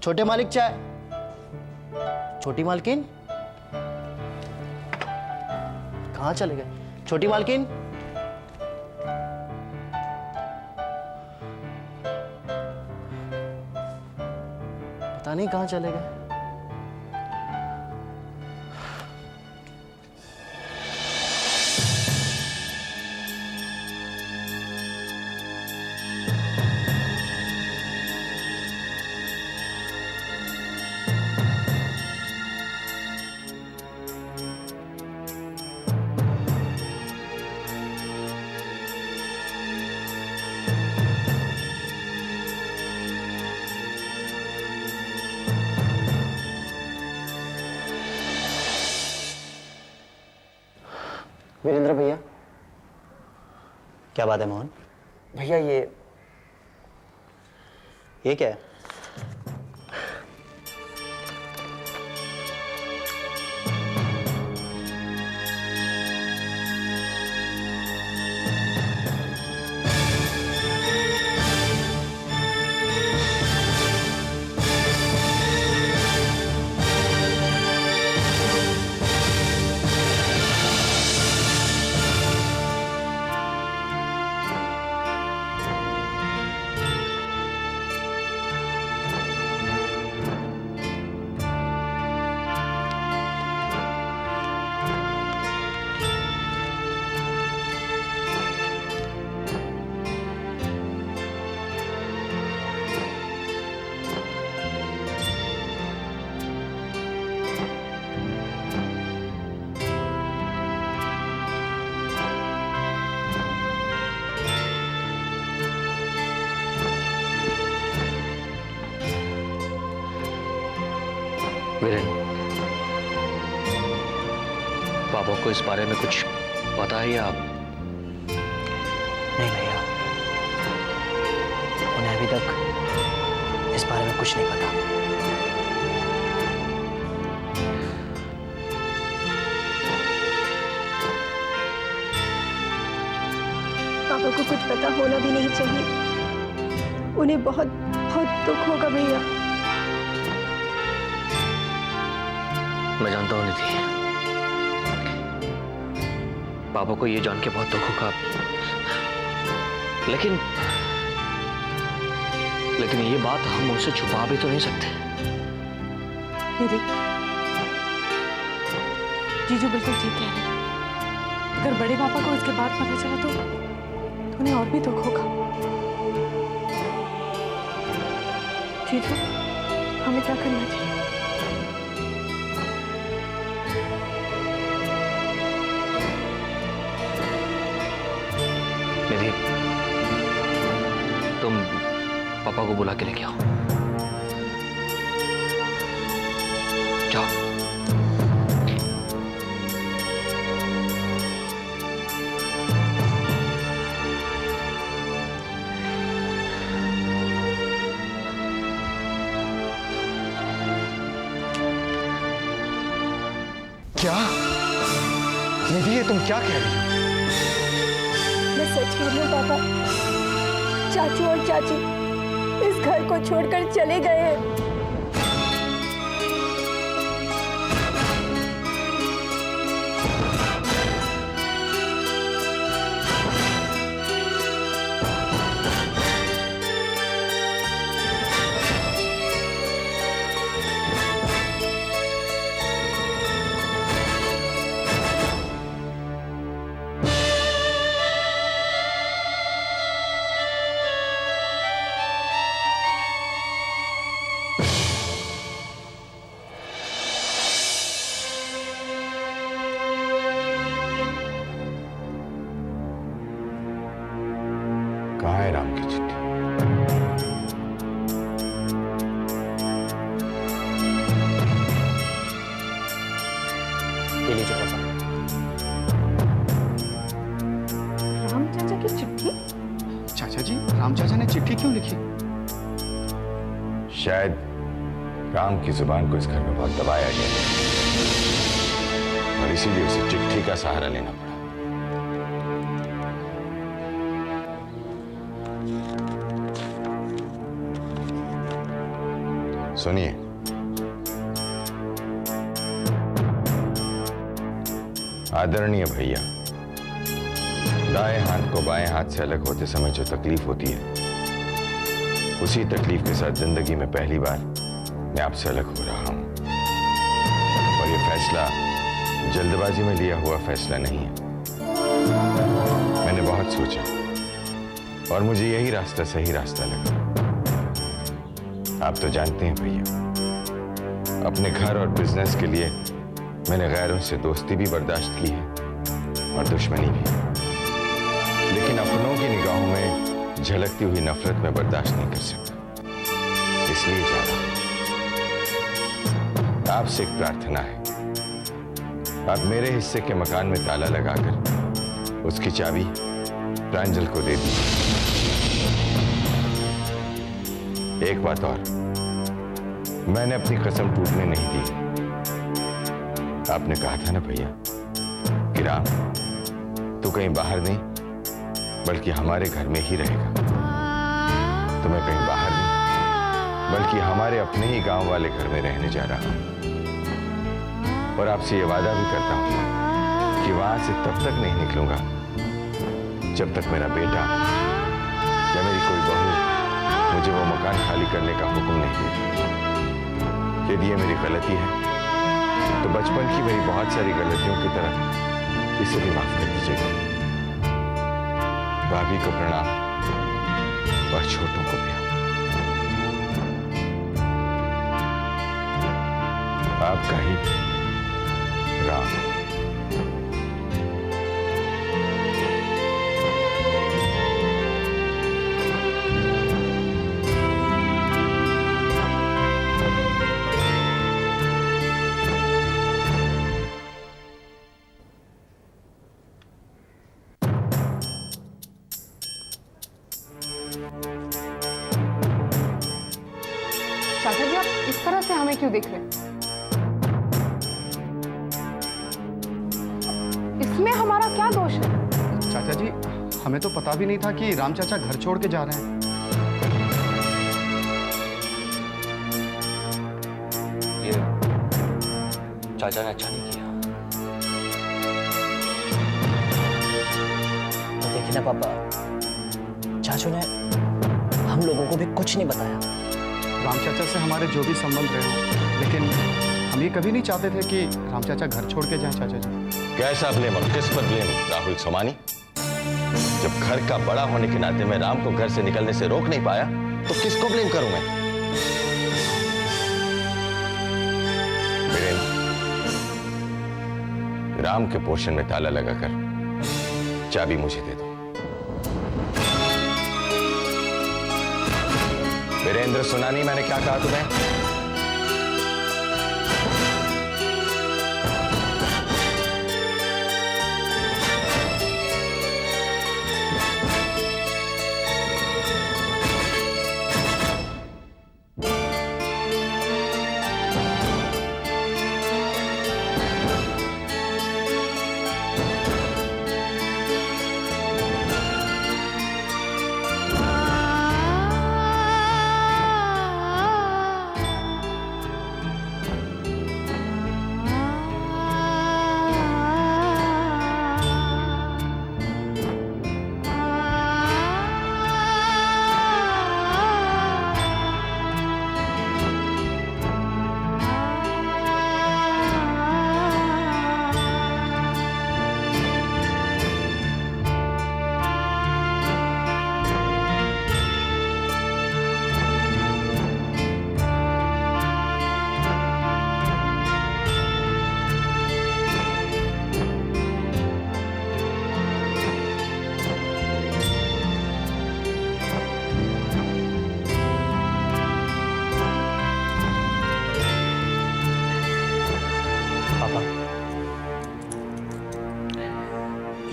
छोटे मालिक चाय। छोटी मालकिन कहाँ चले गए? छोटी मालकिन, पता नहीं कहाँ चले गए। वीरेंद्र भैया। क्या बात है मोहन? भैया ये क्या है? वीरेन, पापा को इस बारे में कुछ पता है या? नहीं भैया, उन्हें अभी तक इस बारे में कुछ नहीं पता। पापा को कुछ पता होना भी नहीं चाहिए। उन्हें बहुत बहुत दुख होगा भैया। मैं जानता हूँ निधि, पापा को ये जान के बहुत दुख होगा, लेकिन ये बात हम उनसे छुपा भी तो नहीं सकते। निधि, जीजू बिल्कुल ठीक कह रहे हैं। अगर बड़े पापा को इसके बाद पता चला तो उन्हें और भी दुख होगा। जीजू, हमें क्या करना चाहिए? निधि, तुम पापा को बुला के लेके आओ। जाओ। क्या निधि, ये तुम क्या कह रही हो? मैं सच कह रही हूँ पापा। चाचू और चाची इस घर को छोड़कर चले गए हैं। कहाँ है राम की चिट्ठी? ये लीजिए पापा। राम चाचा की चिट्ठी? चाचा जी, राम चाचा ने चिट्ठी क्यों लिखी? शायद राम की जुबान को इस घर में बहुत दबाया गया और इसीलिए उसे चिट्ठी का सहारा लेना पड़ा। सुनिए, आदरणीय भैया, दाएं हाथ को बाएं हाथ से अलग होते समय जो तकलीफ होती है, उसी तकलीफ के साथ जिंदगी में पहली बार मैं आपसे अलग हो रहा हूं। और ये फैसला जल्दबाजी में लिया हुआ फैसला नहीं है। मैंने बहुत सोचा और मुझे यही रास्ता सही रास्ता लगा। आप तो जानते हैं भैया, अपने घर और बिजनेस के लिए मैंने गैरों से दोस्ती भी बर्दाश्त की है और दुश्मनी भी, लेकिन अपनों की निगाहों में झलकती हुई नफरत में बर्दाश्त नहीं कर सकता। इसलिए जा रहा हूं। आपसे एक प्रार्थना है, आप मेरे हिस्से के मकान में ताला लगाकर उसकी चाबी प्रांजल को दे दीजिए। एक बात और, मैंने अपनी कसम टूटने नहीं दी। आपने कहा था ना भैया कि राम तू कहीं बाहर नहीं बल्कि हमारे घर में ही रहेगा। तो मैं कहीं बाहर नहीं बल्कि हमारे अपने ही गांव वाले घर में रहने जा रहा हूं। और आपसे ये वादा भी करता हूं कि वहां से तब तक नहीं निकलूंगा जब तक मेरा बेटा या मेरी कोई बहू मुझे वो मकान खाली करने का हुक्म नहीं देती। यदि ये मेरी गलती है तो बचपन की मेरी बहुत सारी गलतियों की तरह इसे भी माफ कर दीजिएगा। भाभी को प्रणाम और छोटों को भी। आपका ही राम। चाचा जी, आप इस तरह से हमें क्यों देख रहे हैं? इसमें हमारा क्या दोष है? चाचा जी, हमें तो पता भी नहीं था कि राम चाचा घर छोड़ के जा रहे हैं। ये चाचा ने अच्छा नहीं किया। तो देखिए ना पापा, चाचू ने हम लोगों को भी कुछ नहीं बताया। राम चाचा से हमारे जो भी संबंध रहे हों, लेकिन हम ये कभी नहीं चाहते थे कि राम चाचा घर छोड़ के जाएं। चाचा जी, कैसा ब्लेम और किस पर ब्लेम राहुल सोमानी? जब घर का बड़ा होने के नाते मैं राम को घर से निकलने से रोक नहीं पाया तो किसको ब्लेम करूं मैं? वीरेंद्र, राम के पोर्शन में ताला लगाकर चाबी मुझे दे दो। वीरेंद्र, सुना नहीं मैंने क्या कहा तुम्हें?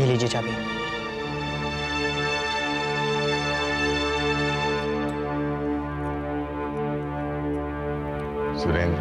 ये लीजिए चाबी। सुरेंद्र,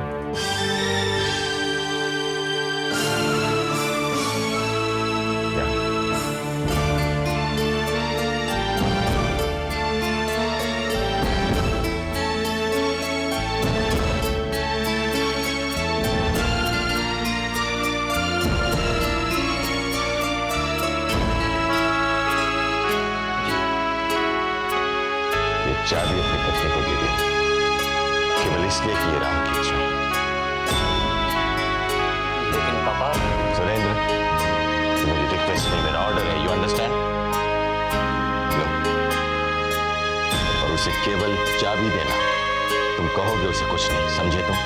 चाबी अपनी पत्नी को दे देना, केवल इसलिए कि ये राम की इच्छा है। लेकिन पापा, सुरेंद्र, ये मेरी रिक्वेस्ट नहीं, मेरा ऑर्डर है, यू अंडरस्टैंड? लो, और उसे केवल चाबी देना, तुम कहोगे उसे कुछ नहीं, समझे तुम?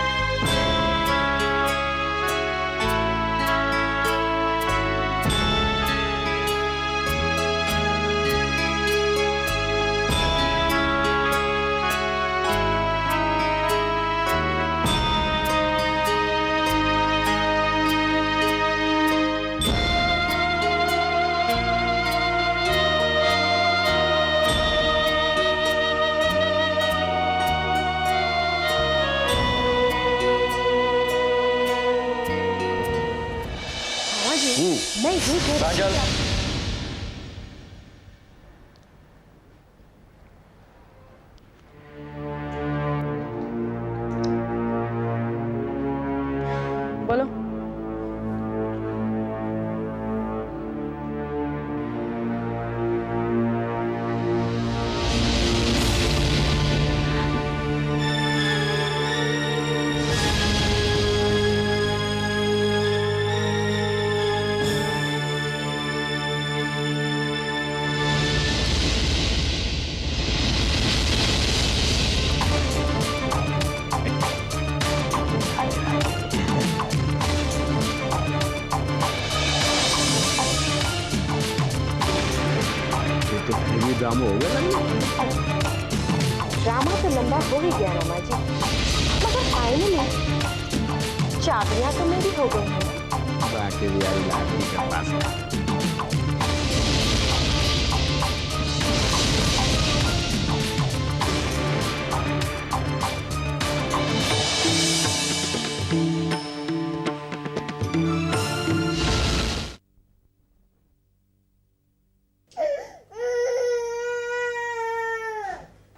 मैं ये कह रही काजल, बोलो। ड्रामा तो लंबा हो ही गया रमा जी, मगर फाइनली चाबियां तो मेरी हो गई हैं।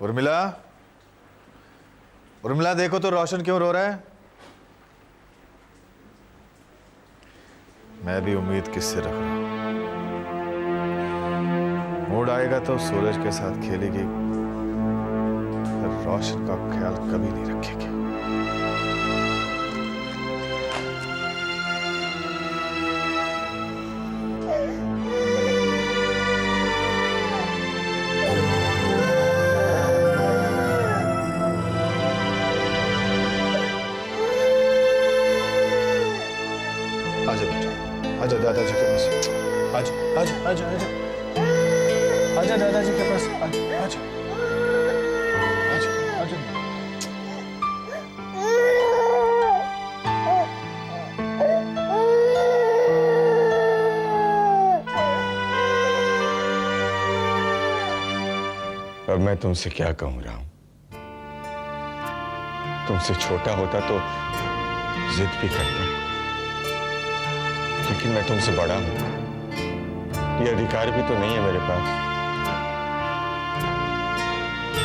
उर्मिला, उर्मिला देखो तो रोशन क्यों रो रहा है? मैं भी उम्मीद किससे रख रहा हूं। मूड आएगा तो सूरज के साथ खेलेगी, पर रोशन का ख्याल कभी नहीं रखेगी। आजा बेटा, आजा दादाजी के पास, आजा आजा आजा आजा आजा दादाजी के पास, आजा आजा आजा आजा। अब मैं तुमसे क्या कहूं राम? तुमसे छोटा होता तो जिद भी करता, लेकिन मैं तुमसे बड़ा हूं, ये अधिकार भी तो नहीं है मेरे पास।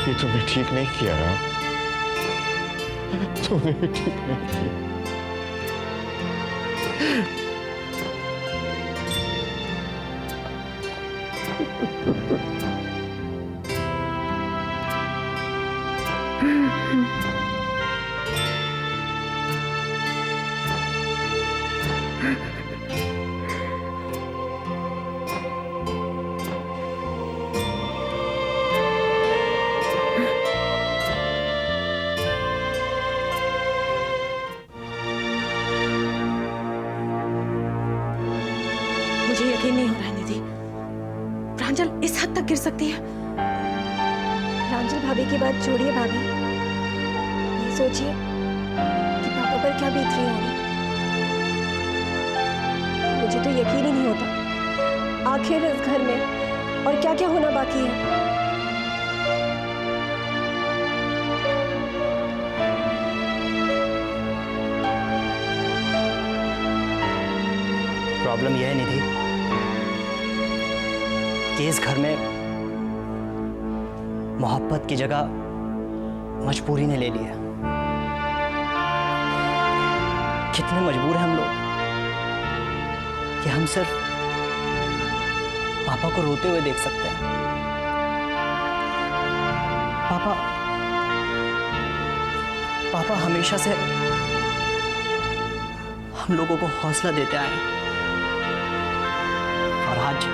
ये तुमने ठीक नहीं किया राम, तुमने ठीक नहीं किया। मुझे यकीन नहीं हो रहा है निधि, प्रांजल इस हद तक गिर सकती है। प्रांजल भाभी की बात छोड़िए भाभी, ये सोचिए कि पापा पर क्या बीत रही होगी। मुझे तो यकीन ही नहीं होता आखिर इस घर में और क्या क्या होना बाकी है। प्रॉब्लम यह है निधि कि इस घर में मोहब्बत की जगह मजबूरी ने ले लिया। कितने मजबूर हैं हम लोग कि हम सिर्फ पापा को रोते हुए देख सकते हैं। पापा हमेशा से हम लोगों को हौसला देते आए हैं। और आज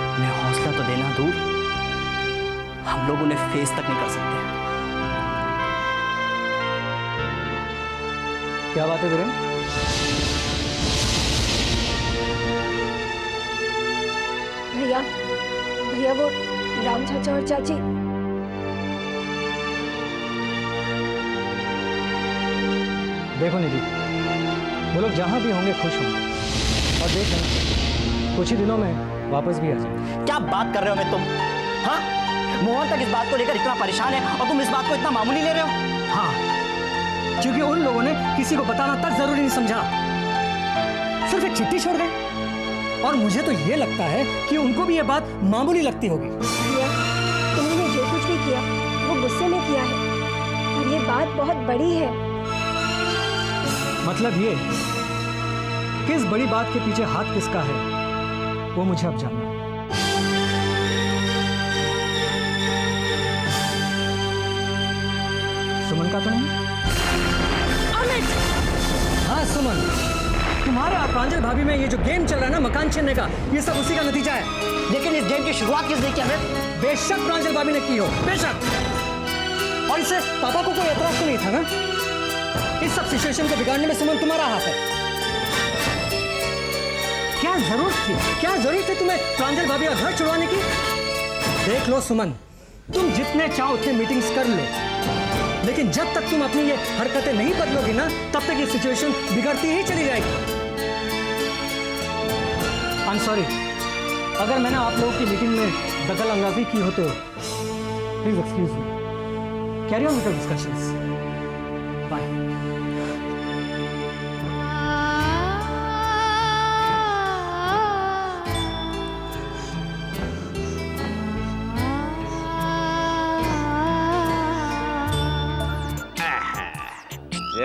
उन्हें हौसला तो देना दूर, हम लोग उन्हें फेस तक नहीं कर सकते। क्या बात है वीरेन? भैया भैया वो राम चाचा और चाची देखो निधि, वो लोग जहाँ भी होंगे खुश होंगे, और देख लेना कुछ ही दिनों में वापस भी आ जाएंगे। क्या बात कर रहे हो मैं तुम? हाँ, मोहन तक इस बात को लेकर इतना परेशान है और तुम इस बात को इतना मामूली ले रहे हो? हाँ, क्योंकि उन लोगों ने किसी को बताना तक जरूरी नहीं समझा, सिर्फ एक चिट्ठी छोड़ गए। और मुझे तो ये लगता है कि उनको भी ये बात मामूली लगती होगी। भैया तुमने जो कुछ भी किया वो गुस्से में किया है, और ये बात बहुत बड़ी है। मतलब ये किस बड़ी बात के पीछे हाथ किसका है वो मुझे अब जानना है। सुमन का तो नहीं? अमित! हाँ सुमन, तुम्हारे और प्रांजल भाभी में ये जो गेम चल रहा है ना मकान छीनने का, ये सब उसी का नतीजा है। लेकिन इस गेम की शुरुआत किसने की अमित? बेशक प्रांजल भाभी ने की हो, बेशक। और इससे पापा को कोई एतराज तो नहीं था ना? इस सब सिचुएशन को बिगाड़ने में सुमन तुम्हारा हाथ है। क्या जरूरत थी तुम्हें प्रांजल भाभी का घर छुड़वाने की? देख लो सुमन, तुम जितने चाहो उतने मीटिंग्स कर लो, लेकिन जब तक तुम अपनी ये हरकतें नहीं बदलोगी ना, तब तक ये सिचुएशन बिगड़ती ही चली जाएगी। आई एम सॉरी, अगर मैंने आप लोगों की मीटिंग में दखल अंदाजी की हो तो please excuse me. Carry on with the discussions. Bye.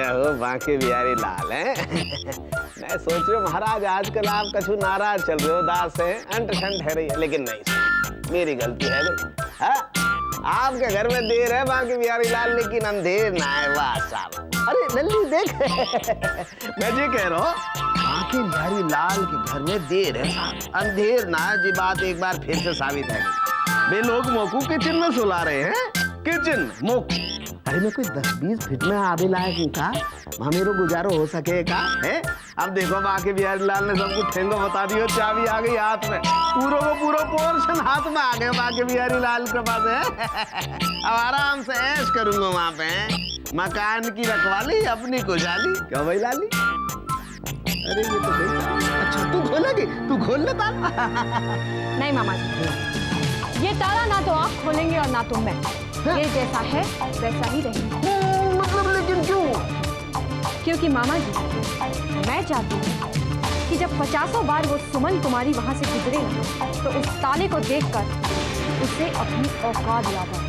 हो बांके बिहारी लाल है। मैं सोच रही हूँ महाराज आजकल आप कछु नाराज चल रहे हो, दास है, अंट शंट है रही है, लेकिन नहीं, मेरी गलती है गई। हाँ? आपके घर में देर है बांके बिहारी लाल, लेकिन अंधेर ना है। वाह साहब, अरे लल्ली देख मैं जी कह रहा हूँ बांके बिहारी लाल के घर में देर है साहब, अंधेर ना है जी। बात एक बार फिर से साबित है। वे लोग मोकू किचन में सुला रहे हैं, किचन मोकू। अरे मैं कोई 10-20 फीट में आवे लायक हूँ का, वहाँ मेरो गुजारो हो सकेगा है? अब देखो बांके बिहारी लाल ने सब कुछ ठेंगो बता दियो, चाबी आ गई हाथ में, पूरा को पूरा पोर्शन हाथ में आ गए बांके बिहारी लाल के पास है। अब आराम से ऐश करूंगा वहाँ पे, मकान की रखवाली अपनी खुशहाली। क्यों भाई लाली? अरे ये तो भाई, अच्छा तू खोलेगी? तू खोल ले ताला। नहीं मामा जी, ये ताला ना तो आप खोलेंगे और ना तो मैं। ये जैसा है वैसा ही रहेगा। मतलब लेकिन क्यों? क्योंकि मामा जी, मैं चाहती हूँ कि जब 50 बार वो सुमन कुमारी वहाँ से गुजरे ना, तो उस ताले को देखकर उसे अपनी औकात याद आए।